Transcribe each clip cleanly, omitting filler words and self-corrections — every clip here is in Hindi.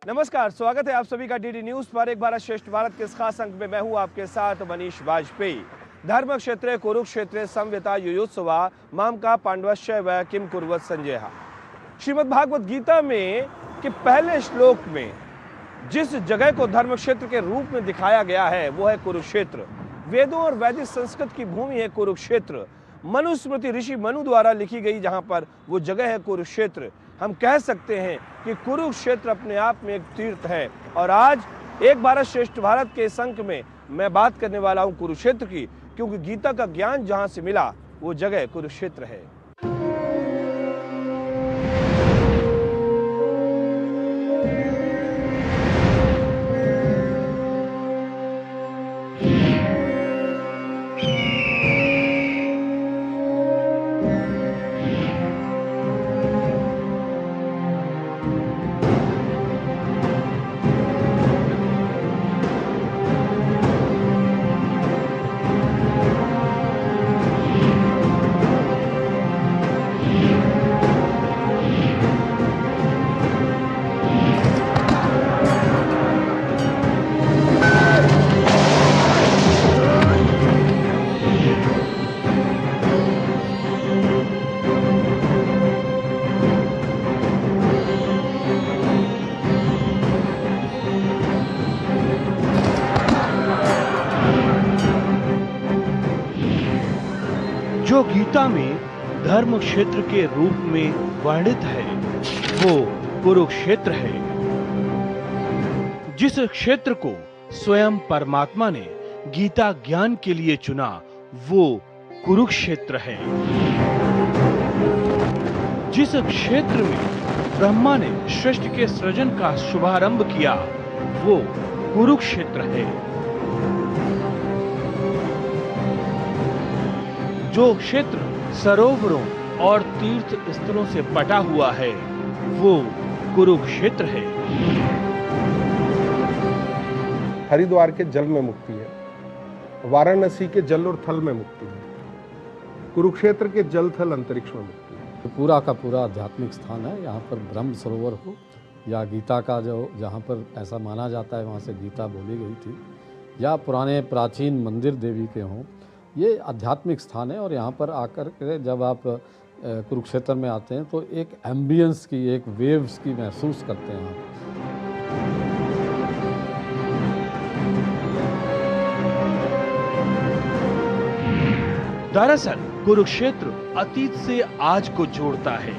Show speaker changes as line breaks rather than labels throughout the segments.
नमस्कार, स्वागत है आप सभी का डीडी न्यूज पर। एक भारत श्रेष्ठ भारत के इस खास अंक में मैं हूं आपके साथ मनीष वाजपेयी। धर्म क्षेत्रे कुरुक्षेत्रे संविता युयुत्सवा माम का पांडवश्य व किम कुर्वत संजय। श्रीमद् भागवत गीता में के पहले श्लोक में जिस जगह को धर्म क्षेत्र के रूप में दिखाया गया है वो है कुरुक्षेत्र। वेदों और वैदिक संस्कृत की भूमि है कुरुक्षेत्र। मनुस्मृति ऋषि मनु द्वारा लिखी गई जहां पर वो जगह है कुरुक्षेत्र। हम कह सकते हैं कि कुरुक्षेत्र अपने आप में एक तीर्थ है। और आज एक भारत श्रेष्ठ भारत के इस अंक में मैं बात करने वाला हूं कुरुक्षेत्र की, क्योंकि गीता का ज्ञान जहां से मिला वो जगह कुरुक्षेत्र है।
जो गीता में धर्म क्षेत्र के रूप में वर्णित है वो कुरुक्षेत्र है। जिस क्षेत्र को स्वयं परमात्मा ने गीता ज्ञान के लिए चुना वो कुरुक्षेत्र है। जिस क्षेत्र में ब्रह्मा ने सृष्टि के सृजन का शुभारंभ किया वो कुरुक्षेत्र है। जो क्षेत्र सरोवरों और तीर्थ स्थलों से पटा हुआ है वो कुरुक्षेत्र है।
हरिद्वार के जल में मुक्ति है, वाराणसी के जल और थल में मुक्ति है, कुरुक्षेत्र के जल थल अंतरिक्ष में मुक्ति है।
तो पूरा का पूरा आध्यात्मिक स्थान है। यहाँ पर ब्रह्म सरोवर हो या गीता का जो जहाँ पर ऐसा माना जाता है वहाँ से गीता बोली गई थी, या पुराने प्राचीन मंदिर देवी के हों, ये आध्यात्मिक स्थान है। और यहाँ पर आकर के जब आप कुरुक्षेत्र में आते हैं तो एक एम्बियंस की, एक वेव्स की महसूस करते हैं आप।
दरअसल कुरुक्षेत्र अतीत से आज को जोड़ता है,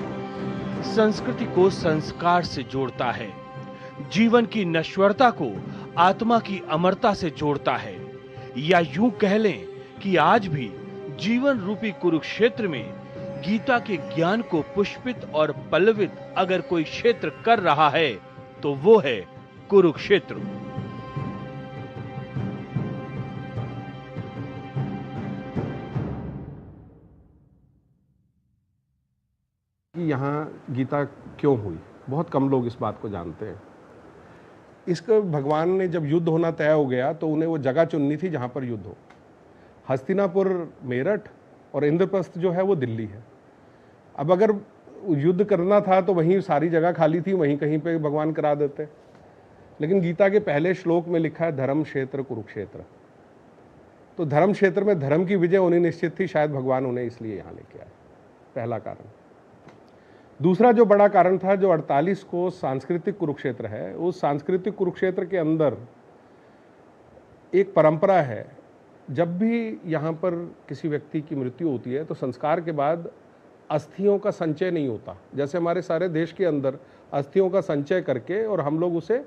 संस्कृति को संस्कार से जोड़ता है, जीवन की नश्वरता को आत्मा की अमरता से जोड़ता है, या यूं कह लें कि आज भी जीवन रूपी कुरुक्षेत्र में गीता के ज्ञान को पुष्पित और पल्लवित अगर कोई क्षेत्र कर रहा है तो वो है कुरुक्षेत्र।
यहाँ गीता क्यों हुई, बहुत कम लोग इस बात को जानते हैं। इसको भगवान ने जब युद्ध होना तय हो गया तो उन्हें वो जगह चुननी थी जहाँ पर युद्ध हो। हस्तिनापुर मेरठ और इंद्रप्रस्थ जो है वो दिल्ली है। अब अगर युद्ध करना था तो वहीं सारी जगह खाली थी, वहीं कहीं पे भगवान करा देते। लेकिन गीता के पहले श्लोक में लिखा है धर्म क्षेत्र कुरुक्षेत्र। तो धर्म क्षेत्र में धर्म की विजय होनी निश्चित थी, शायद भगवान उन्हें इसलिए यहाँ लेके आए, पहला कारण। दूसरा जो बड़ा कारण था, जो 48 को सांस्कृतिक कुरुक्षेत्र है, उस सांस्कृतिक कुरुक्षेत्र के अंदर एक परंपरा है। जब भी यहाँ पर किसी व्यक्ति की मृत्यु होती है तो संस्कार के बाद अस्थियों का संचय नहीं होता। जैसे हमारे सारे देश के अंदर अस्थियों का संचय करके और हम लोग उसे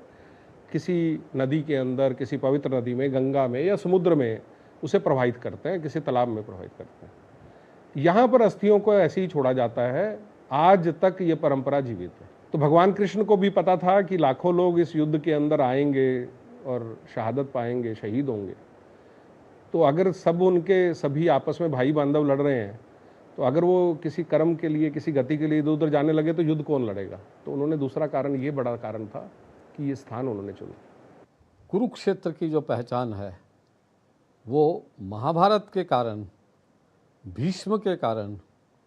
किसी नदी के अंदर, किसी पवित्र नदी में, गंगा में या समुद्र में उसे प्रवाहित करते हैं, किसी तालाब में प्रवाहित करते हैं। यहाँ पर अस्थियों को ऐसे ही छोड़ा जाता है। आज तक ये परंपरा जीवित है। तो भगवान कृष्ण को भी पता था कि लाखों लोग इस युद्ध के अंदर आएंगे और शहादत पाएंगे, शहीद होंगे। तो अगर सब उनके सभी आपस में भाई बांधव लड़ रहे हैं तो अगर वो किसी कर्म के लिए, किसी गति के लिए इधर उधर जाने लगे तो युद्ध कौन लड़ेगा। तो उन्होंने दूसरा कारण, ये बड़ा कारण था कि ये स्थान उन्होंने चुना।
कुरुक्षेत्र की जो पहचान है वो महाभारत के कारण, भीष्म के कारण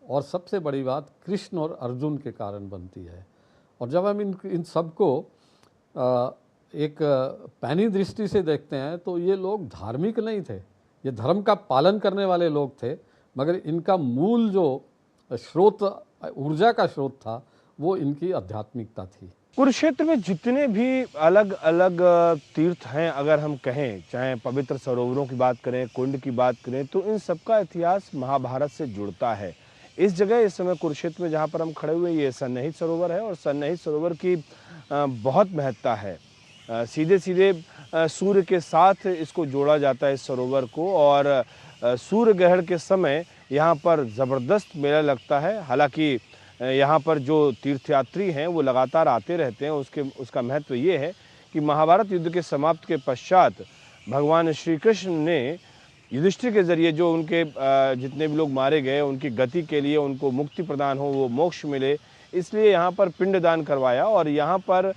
और सबसे बड़ी बात कृष्ण और अर्जुन के कारण बनती है। और जब हम इन सबको एक पैनी दृष्टि से देखते हैं तो ये लोग धार्मिक नहीं थे, ये धर्म का पालन करने वाले लोग थे, मगर इनका मूल जो स्रोत, ऊर्जा का स्रोत था, वो इनकी आध्यात्मिकता थी।
कुरुक्षेत्र में जितने भी अलग अलग तीर्थ हैं, अगर हम कहें, चाहे पवित्र सरोवरों की बात करें, कुंड की बात करें, तो इन सबका इतिहास महाभारत से जुड़ता है। इस जगह, इस समय कुरुक्षेत्र में जहाँ पर हम खड़े हुए, ये सन्निहित सरोवर है और सन्निहित सरोवर की बहुत महत्ता है। सीधे सीधे सूर्य के साथ इसको जोड़ा जाता है, इस सरोवर को, और सूर्य ग्रहण के समय यहाँ पर ज़बरदस्त मेला लगता है। हालांकि यहाँ पर जो तीर्थयात्री हैं वो लगातार आते रहते हैं। उसका महत्व ये है कि महाभारत युद्ध के समाप्त के पश्चात भगवान श्री कृष्ण ने युधिष्ठिर के जरिए जो उनके जितने भी लोग मारे गए, उनकी गति के लिए, उनको मुक्ति प्रदान हो, वो मोक्ष मिले, इसलिए यहाँ पर पिंडदान करवाया और यहाँ पर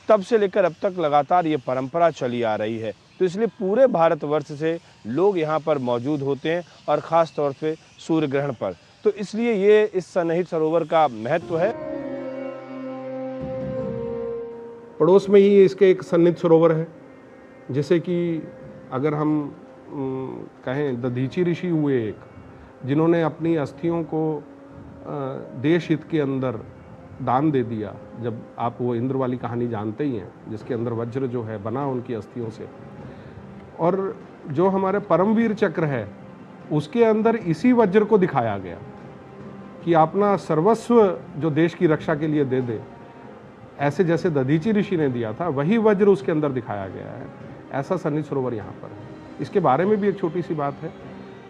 तब से लेकर अब तक लगातार ये परंपरा चली आ रही है। तो इसलिए पूरे भारतवर्ष से लोग यहाँ पर मौजूद होते हैं और ख़ास तौर पे सूर्य ग्रहण पर। तो इसलिए ये इस सन्निहित सरोवर का महत्व है।
पड़ोस में ही इसके एक सन्निहित सरोवर है, जैसे कि अगर हम कहें, दधीची ऋषि हुए एक, जिन्होंने अपनी अस्थियों को देश हित के अंदर दान दे दिया। जब आप वो इंद्र वाली कहानी जानते ही हैं, जिसके अंदर वज्र जो है बना उनकी अस्थियों से, और जो हमारे परमवीर चक्र है उसके अंदर इसी वज्र को दिखाया गया कि अपना सर्वस्व जो देश की रक्षा के लिए दे दे, ऐसे जैसे दधीची ऋषि ने दिया था, वही वज्र उसके अंदर दिखाया गया है। ऐसा सन्निहित सरोवर यहाँ पर है। इसके बारे में भी एक छोटी सी बात है,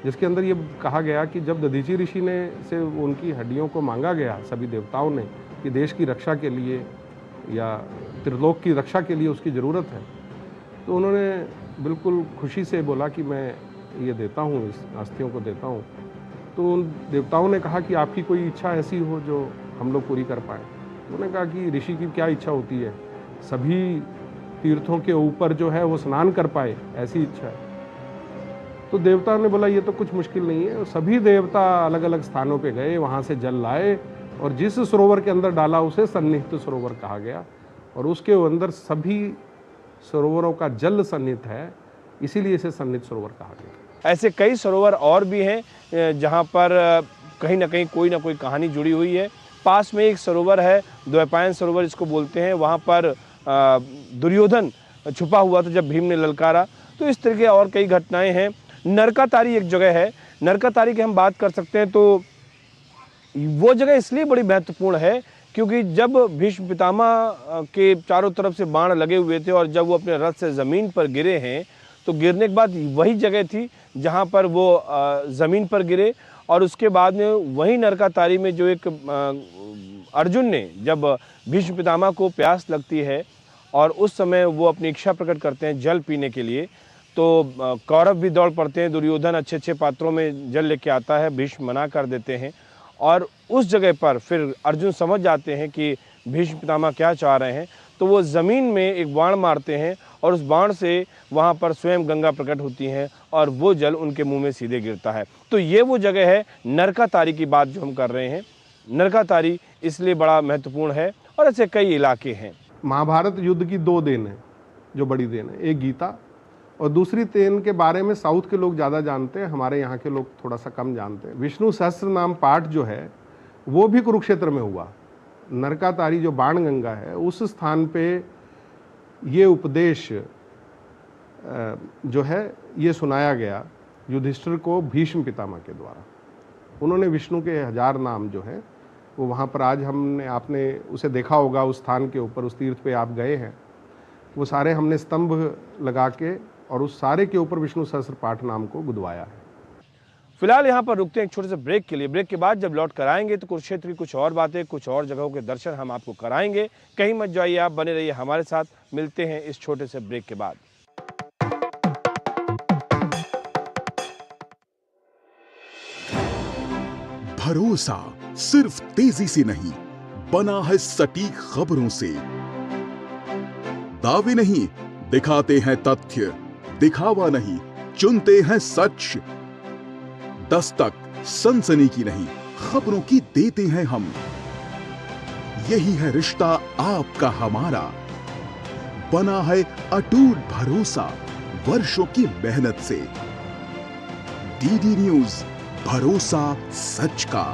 जिसके अंदर ये कहा गया कि जब दधीची ऋषि ने से उनकी हड्डियों को मांगा गया सभी देवताओं ने कि देश की रक्षा के लिए या त्रिलोक की रक्षा के लिए उसकी ज़रूरत है, तो उन्होंने बिल्कुल खुशी से बोला कि मैं ये देता हूँ, इस अस्थियों को देता हूँ। तो उन देवताओं ने कहा कि आपकी कोई इच्छा ऐसी हो जो हम लोग पूरी कर पाएँ। उन्होंने कहा कि ऋषि की क्या इच्छा होती है, सभी तीर्थों के ऊपर जो है वो स्नान कर पाए, ऐसी इच्छा है। तो देवताओं ने बोला ये तो कुछ मुश्किल नहीं है। सभी देवता अलग अलग स्थानों पे गए, वहाँ से जल लाए और जिस सरोवर के अंदर डाला उसे सन्निहित सरोवर कहा गया, और उसके अंदर सभी सरोवरों का जल सन्निहित है, इसीलिए इसे सन्निहित सरोवर कहा गया।
ऐसे कई सरोवर और भी हैं जहाँ पर कहीं ना कहीं कोई ना कोई कहानी जुड़ी हुई है। पास में एक सरोवर है, द्वैपायन सरोवर इसको बोलते हैं, वहाँ पर दुर्योधन छुपा हुआ था जब भीम ने ललकारा। तो इस तरह के और कई घटनाएं हैं। नरकातारी एक जगह है, नरकातारी की हम बात कर सकते हैं। तो वो जगह इसलिए बड़ी महत्वपूर्ण है क्योंकि जब भीष्म पितामह के चारों तरफ से बाण लगे हुए थे और जब वो अपने रथ से ज़मीन पर गिरे हैं, तो गिरने के बाद वही जगह थी जहाँ पर वो ज़मीन पर गिरे। और उसके बाद में वही नरकातारी में जो एक अर्जुन ने, जब भीष्म पितामह को प्यास लगती है और उस समय वो अपनी इच्छा प्रकट करते हैं जल पीने के लिए, तो कौरव भी दौड़ पड़ते हैं। दुर्योधन अच्छे अच्छे पात्रों में जल लेके आता है, भीष्म मना कर देते हैं। और उस जगह पर फिर अर्जुन समझ जाते हैं कि भीष्म पितामह क्या चाह रहे हैं, तो वो ज़मीन में एक बाण मारते हैं और उस बाण से वहाँ पर स्वयं गंगा प्रकट होती हैं और वो जल उनके मुंह में सीधे गिरता है। तो ये वो जगह है, नरकातारी की बात जो हम कर रहे हैं। नरकातारी इसलिए बड़ा महत्वपूर्ण है और ऐसे कई इलाके हैं।
महाभारत युद्ध की दो देन है जो बड़ी देन है, एक गीता और दूसरी देन के बारे में साउथ के लोग ज़्यादा जानते हैं, हमारे यहाँ के लोग थोड़ा सा कम जानते हैं। विष्णु सहस्त्र नाम पाठ जो है वो भी कुरुक्षेत्र में हुआ। नरकातारी जो बाण गंगा है उस स्थान पे ये उपदेश जो है ये सुनाया गया युधिष्ठिर को भीष्म पितामह के द्वारा। उन्होंने विष्णु के 1000 नाम जो है वो वहाँ पर, आज आपने उसे देखा होगा उस स्थान के ऊपर, उस तीर्थ पे आप गए हैं, वो सारे हमने स्तंभ लगा के और उस सारे के ऊपर विष्णु सहस्त्र पाठ नाम को गुदवाया है।
फिलहाल यहाँ पर रुकते हैं एक छोटे से ब्रेक के लिए। ब्रेक के बाद जब लौट कर आएंगे तो कुरुक्षेत्र की कुछ और बातें, कुछ और जगहों के दर्शन हम आपको कराएंगे। कहीं मत जाइए, आप बने रहिए हमारे साथ। मिलते हैं इस छोटे से ब्रेक के बाद।
भरोसा सिर्फ तेजी से नहीं, बना है सटीक खबरों से। दावे नहीं, दिखाते हैं तथ्य, दिखावा नहीं, चुनते हैं सच। दस्तक सनसनी की नहीं, खबरों की देते हैं हम। यही है रिश्ता आपका हमारा, बना है अटूट भरोसा वर्षों की मेहनत से। डीडी न्यूज, भरोसा सच का।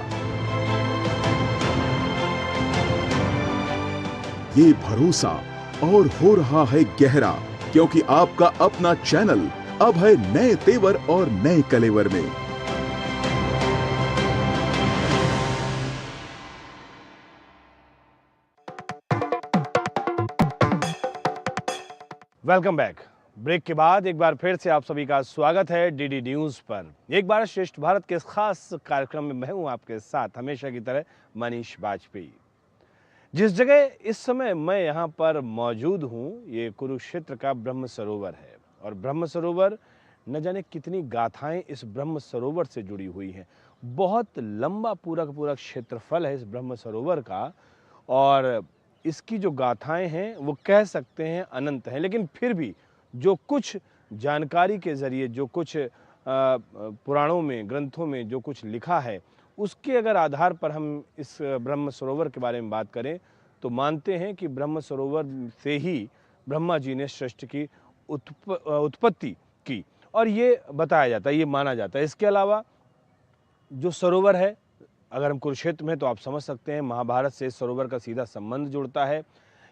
ये भरोसा और हो रहा है गहरा, क्योंकि आपका अपना चैनल अब है नए तेवर और नए कलेवर में।
Welcome back. ब्रेक के बाद एक बार फिर से आप सभी का स्वागत है डीडी न्यूज़ पर। एक बार श्रेष्ठ भारत के इस खास कार्यक्रम में मैं हूं आपके साथ हमेशा की तरह मनीष वाजपेयी। जिस जगह इस समय मैं यहाँ पर मौजूद हूँ ये कुरुक्षेत्र का ब्रह्म सरोवर है और ब्रह्म सरोवर न जाने कितनी गाथाएं इस ब्रह्म सरोवर से जुड़ी हुई हैं। बहुत लंबा पूरा का पूरा क्षेत्रफल है इस ब्रह्म सरोवर का और इसकी जो गाथाएं हैं वो कह सकते हैं अनंत हैं, लेकिन फिर भी जो कुछ जानकारी के ज़रिए जो कुछ पुराणों में ग्रंथों में जो कुछ लिखा है उसके अगर आधार पर हम इस ब्रह्म सरोवर के बारे में बात करें तो मानते हैं कि ब्रह्म सरोवर से ही ब्रह्मा जी ने सृष्टि की उत्पत्ति की और ये बताया जाता है, ये माना जाता है। इसके अलावा जो सरोवर है, अगर हम कुरुक्षेत्र में तो आप समझ सकते हैं महाभारत से इस सरोवर का सीधा संबंध जुड़ता है।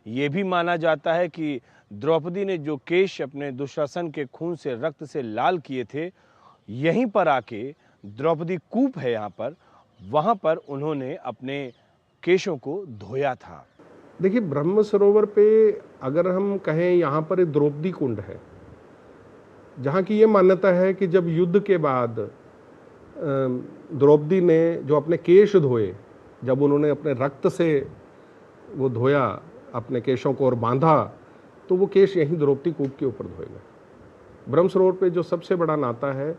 ये भी माना जाता है कि द्रौपदी ने जो केश अपने दुशासन के खून से रक्त से लाल किए थे, यहीं पर आके द्रौपदी कूप है यहाँ पर, वहाँ पर उन्होंने अपने केशों को धोया था।
देखिए, ब्रह्म सरोवर पे अगर हम कहें यहाँ पर एक द्रौपदी कुंड है, जहाँ की ये मान्यता है कि जब युद्ध के बाद द्रौपदी ने जो अपने केश धोए, जब उन्होंने अपने रक्त से वो धोया अपने केशों को और बांधा, तो वो केश यहीं द्रौपदी कूप के ऊपर धोए गए। ब्रह्म सरोवर पे जो सबसे बड़ा नाता है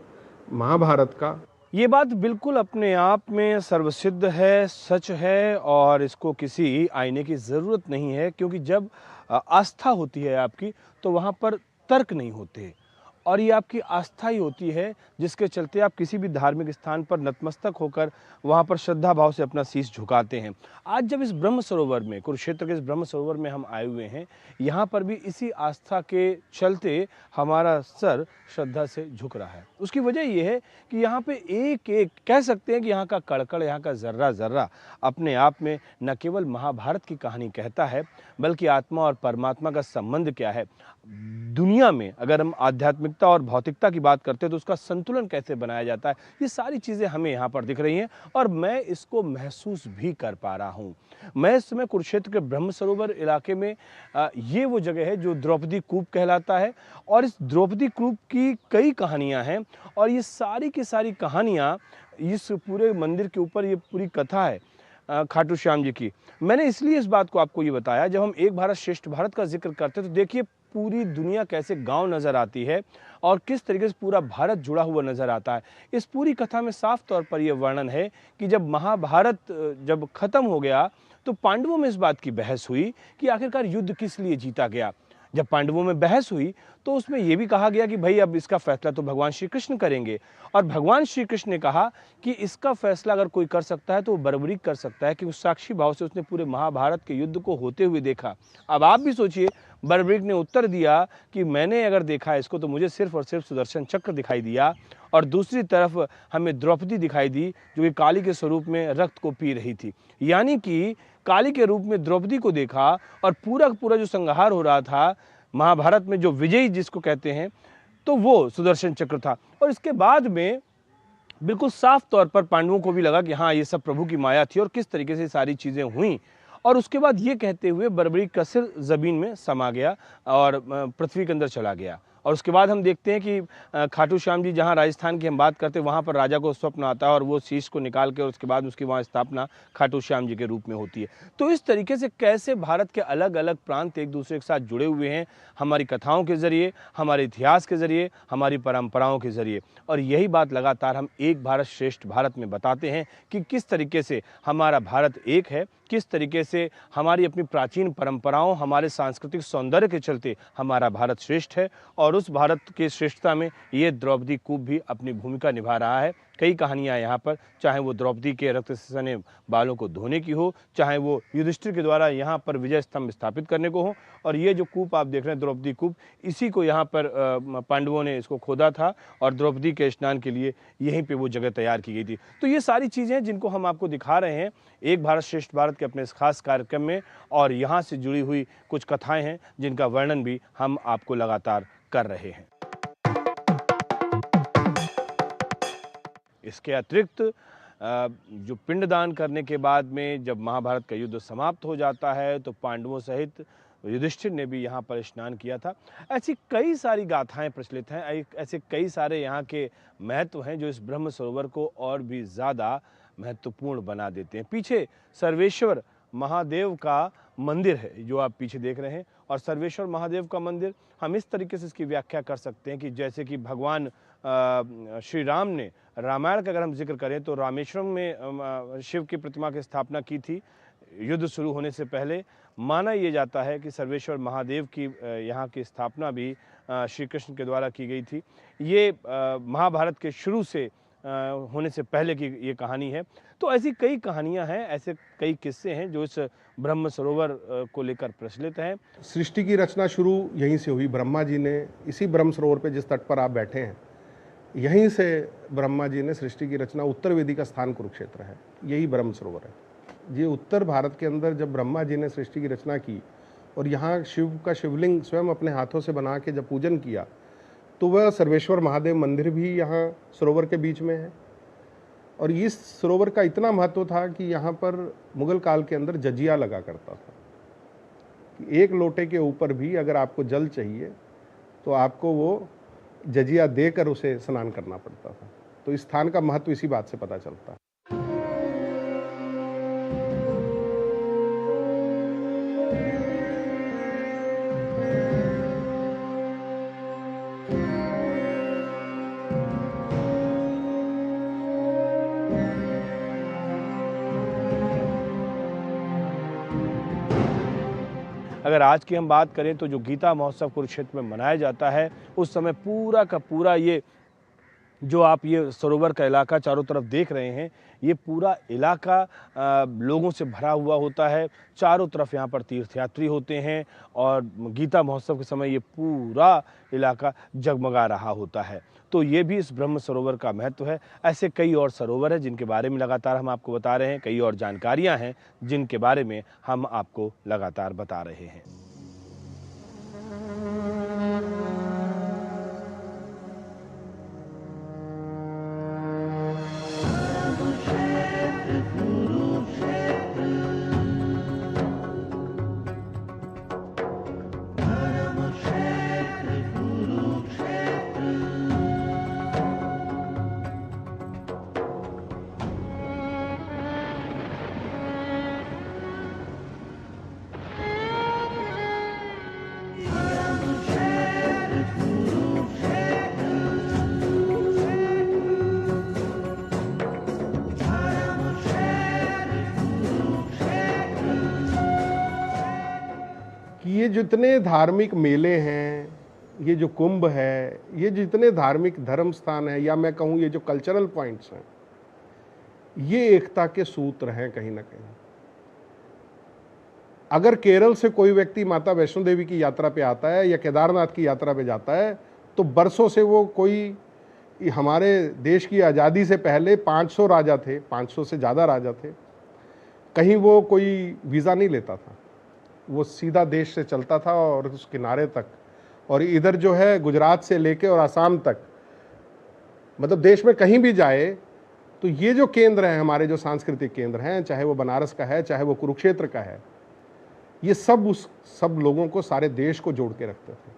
महाभारत का,
ये बात बिल्कुल अपने आप में सर्वसिद्ध है, सच है और इसको किसी आईने की ज़रूरत नहीं है, क्योंकि जब आस्था होती है आपकी तो वहाँ पर तर्क नहीं होते और ये आपकी आस्था ही होती है जिसके चलते आप किसी भी धार्मिक स्थान पर नतमस्तक होकर वहाँ पर श्रद्धा भाव से अपना शीश झुकाते हैं। आज जब इस ब्रह्म सरोवर में, कुरुक्षेत्र के इस ब्रह्म सरोवर में हम आए हुए हैं, यहाँ पर भी इसी आस्था के चलते हमारा सर श्रद्धा से झुक रहा है। उसकी वजह यह है कि यहाँ पे एक एक कह सकते हैं कि यहाँ का कड़कड़, यहाँ का जर्रा जर्रा अपने आप में न केवल महाभारत की कहानी कहता है, बल्कि आत्मा और परमात्मा का संबंध क्या है। दुनिया में अगर हम आध्यात्मिकता और भौतिकता की बात करते हैं तो उसका संतुलन कैसे बनाया जाता है, ये सारी चीज़ें हमें यहाँ पर दिख रही हैं और मैं इसको महसूस भी कर पा रहा हूँ। मैं इस समय कुरुक्षेत्र के ब्रह्म सरोवर इलाके में ये वो जगह है जो द्रौपदी कूप कहलाता है और इस द्रौपदी कूप की कई कहानियाँ हैं और ये सारी की सारी कहानियाँ इस पूरे मंदिर के ऊपर, ये पूरी कथा है खाटू श्याम जी की। मैंने इसलिए इस बात को आपको ये बताया, जब हम एक भारत श्रेष्ठ भारत का जिक्र करते हैं तो देखिए पूरी दुनिया कैसे गांव नज़र आती है और किस तरीके से पूरा भारत जुड़ा हुआ नज़र आता है। इस पूरी कथा में साफ तौर पर यह वर्णन है कि जब महाभारत जब खत्म हो गया तो पांडवों में इस बात की बहस हुई कि आखिरकार युद्ध किस लिए जीता गया। जब पांडवों में बहस हुई तो उसमें यह भी कहा गया कि भाई अब इसका फैसला तो भगवान श्री कृष्ण करेंगे और भगवान श्री कृष्ण ने कहा कि इसका फैसला अगर कोई कर सकता है तो वो बर्बरीक कर सकता है, कि उस साक्षी भाव से उसने पूरे महाभारत के युद्ध को होते हुए देखा। अब आप भी सोचिए, बर्बरीक ने उत्तर दिया कि मैंने अगर देखा इसको तो मुझे सिर्फ और सिर्फ सुदर्शन चक्र दिखाई दिया और दूसरी तरफ हमें द्रौपदी दिखाई दी जो कि काली के स्वरूप में रक्त को पी रही थी। यानी कि काली के रूप में द्रौपदी को देखा और पूरा पूरा जो संहार हो रहा था महाभारत में, जो विजयी जिसको कहते हैं, तो वो सुदर्शन चक्र था। और इसके बाद में बिल्कुल साफ तौर पर पांडवों को भी लगा कि हाँ, ये सब प्रभु की माया थी और किस तरीके से सारी चीज़ें हुई। और उसके बाद ये कहते हुए बर्बरीक का सिर ज़मीन में समा गया और पृथ्वी के अंदर चला गया। और उसके बाद हम देखते हैं कि खाटू श्याम जी, जहाँ राजस्थान की हम बात करते हैं, वहाँ पर राजा को स्वप्न आता है और वो शीश को निकाल के और उसके बाद उसकी वहाँ स्थापना खाटू श्याम जी के रूप में होती है। तो इस तरीके से कैसे भारत के अलग अलग प्रांत एक दूसरे के साथ जुड़े हुए हैं, हमारी कथाओं के ज़रिए, हमारे इतिहास के ज़रिए, हमारी परंपराओं के ज़रिए। और यही बात लगातार हम एक भारत श्रेष्ठ भारत में बताते हैं कि किस तरीके से हमारा भारत एक है, किस तरीके से हमारी अपनी प्राचीन परंपराओं, हमारे सांस्कृतिक सौंदर्य के चलते हमारा भारत श्रेष्ठ है और और उस भारत की श्रेष्ठता में ये द्रौपदी कूप भी अपनी भूमिका निभा रहा है। कई कहानियां यहाँ पर, चाहे वो द्रौपदी के रक्त से सने बालों को धोने की हो, चाहे वो युधिष्ठिर के द्वारा यहाँ पर विजय स्तंभ स्थापित करने को हो। और ये जो कूप आप देख रहे हैं द्रौपदी कूप, इसी को यहाँ पर पांडवों ने इसको खोदा था और द्रौपदी के स्नान के लिए यहीं पे वो जगह तैयार की गई थी। तो ये सारी चीज़ें हैं जिनको हम आपको दिखा रहे हैं एक भारत श्रेष्ठ भारत के अपने इस खास कार्यक्रम में, और यहाँ से जुड़ी हुई कुछ कथाएं हैं जिनका वर्णन भी हम आपको लगातार कर रहे हैं। इसके अतिरिक्त जो पिंडदान करने के बाद में जब महाभारत का युद्ध समाप्त हो जाता है तो पांडवों सहित युधिष्ठिर ने भी यहाँ पर स्नान किया था। ऐसी कई सारी गाथाएं प्रचलित हैं, ऐसे कई सारे यहाँ के महत्व हैं जो इस ब्रह्म सरोवर को और भी ज़्यादा महत्वपूर्ण बना देते हैं। पीछे सर्वेश्वर महादेव का मंदिर है जो आप पीछे देख रहे हैं, और सर्वेश्वर महादेव का मंदिर हम इस तरीके से इसकी व्याख्या कर सकते हैं कि जैसे कि भगवान श्री राम ने रामायण का अगर हम जिक्र करें तो रामेश्वरम में शिव की प्रतिमा की स्थापना की थी युद्ध शुरू होने से पहले। माना यह जाता है कि सर्वेश्वर महादेव की यहाँ की स्थापना भी श्री कृष्ण के द्वारा की गई थी। ये महाभारत के शुरू से होने से पहले की ये कहानी है। तो ऐसी कई कहानियां हैं, ऐसे कई किस्से हैं जो इस ब्रह्म सरोवर को लेकर प्रचलित हैं।
सृष्टि की रचना शुरू यहीं से हुई। ब्रह्मा जी ने इसी ब्रह्म सरोवर पे, जिस तट पर आप बैठे हैं, यहीं से ब्रह्मा जी ने सृष्टि की रचना, उत्तर वेदी का स्थान कुरुक्षेत्र है, यही ब्रह्म सरोवर है। ये उत्तर भारत के अंदर जब ब्रह्मा जी ने सृष्टि की रचना की और यहाँ शिव का शिवलिंग स्वयं अपने हाथों से बना के जब पूजन किया, तो वह सर्वेश्वर महादेव मंदिर भी यहाँ सरोवर के बीच में है। और इस सरोवर का इतना महत्व था कि यहाँ पर मुगल काल के अंदर जजिया लगा करता था कि एक लोटे के ऊपर भी अगर आपको जल चाहिए तो आपको वो जजिया देकर उसे स्नान करना पड़ता था। तो इस स्थान का महत्व इसी बात से पता चलता है।
अगर आज की हम बात करें तो जो गीता महोत्सव कुरुक्षेत्र में मनाया जाता है, उस समय पूरा का पूरा ये जो आप ये सरोवर का इलाका चारों तरफ देख रहे हैं, ये पूरा इलाका लोगों से भरा हुआ होता है। चारों तरफ यहाँ पर तीर्थयात्री होते हैं और गीता महोत्सव के समय ये पूरा इलाका जगमगा रहा होता है। तो ये भी इस ब्रह्म सरोवर का महत्व है। ऐसे कई और सरोवर हैं जिनके बारे में लगातार हम आपको बता रहे हैं, कई और जानकारियाँ हैं जिनके बारे में हम आपको लगातार बता रहे हैं।
ये जितने धार्मिक मेले हैं, ये जो कुंभ है, ये जितने धार्मिक धर्म स्थान है, या मैं कहूँ ये जो कल्चरल पॉइंट्स हैं, ये एकता के सूत्र हैं कहीं ना कहीं। अगर केरल से कोई व्यक्ति माता वैष्णो देवी की यात्रा पे आता है या केदारनाथ की यात्रा पे जाता है, तो बरसों से वो कोई, हमारे देश की आज़ादी से पहले 500 राजा थे, 500 से ज़्यादा राजा थे, कहीं वो कोई वीज़ा नहीं लेता था, वो सीधा देश से चलता था और उस किनारे तक, और इधर जो है गुजरात से लेके और आसाम तक, मतलब देश में कहीं भी जाए तो ये जो केंद्र हैं, हमारे जो सांस्कृतिक केंद्र हैं, चाहे वो बनारस का है, चाहे वो कुरुक्षेत्र का है, ये सब लोगों को, सारे देश को जोड़ के रखते थे।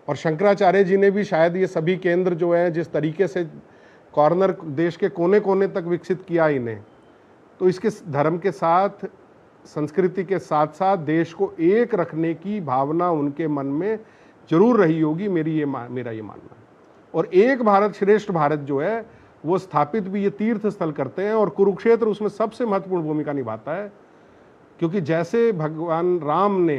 और शंकराचार्य जी ने भी शायद ये सभी केंद्र जो है, जिस तरीके से कॉर्नर देश के कोने कोने तक विकसित किया इन्हें, तो इसके धर्म के साथ, संस्कृति के साथ साथ देश को एक रखने की भावना उनके मन में जरूर रही होगी, मेरा ये मानना है। और एक भारत श्रेष्ठ भारत जो है वो स्थापित भी ये तीर्थ स्थल करते हैं, और कुरुक्षेत्र उसमें सबसे महत्वपूर्ण भूमिका निभाता है। क्योंकि जैसे भगवान राम ने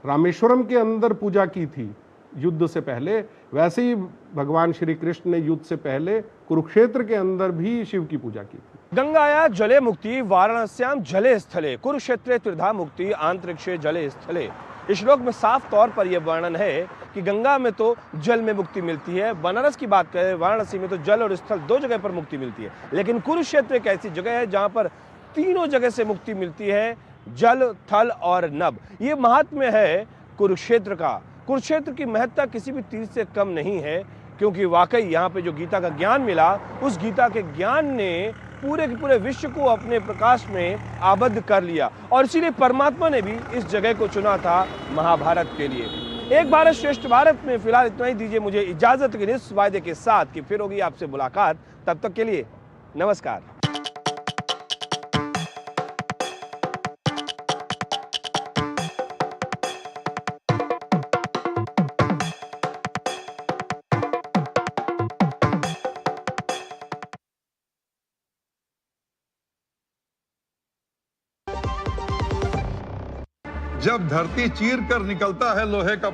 रामेश्वरम के अंदर पूजा की थी, युद्ध से पहले, वैसे ही भगवान श्री कृष्ण ने युद्ध से पहले कुरुक्षेत्र के अंदर भी शिव की पूजा की थी।
गंगाया जले मुक्ति वाराणस्याम जले स्थले कुरुक्षेत्रे त्रिधा मुक्ति आंतरिक्षे जले स्थले। इस श्लोक में साफ तौर पर यह वर्णन है कि गंगा में तो जल में मुक्ति मिलती है, बनारस की बात करें वाराणसी में तो जल और स्थल दो जगह पर मुक्ति मिलती है, लेकिन कुरुक्षेत्र एक ऐसी जगह है जहां पर तीनों जगह से मुक्ति मिलती है, जल, थल और नभ। ये महात्म्य है कुरुक्षेत्र का। कुरुक्षेत्र की महत्ता किसी भी तीर्थ से कम नहीं है, क्योंकि वाकई यहाँ पे जो गीता का ज्ञान मिला, उस गीता के ज्ञान ने पूरे के पूरे विश्व को अपने प्रकाश में आबद्ध कर लिया, और इसीलिए परमात्मा ने भी इस जगह को चुना था महाभारत के लिए। एक भारत श्रेष्ठ भारत में फिलहाल इतना ही। दीजिए मुझे इजाजत के इस वायदे के साथ कि फिर होगी आपसे मुलाकात। तब तक के लिए नमस्कार।
जब धरती चीर कर निकलता है लोहे का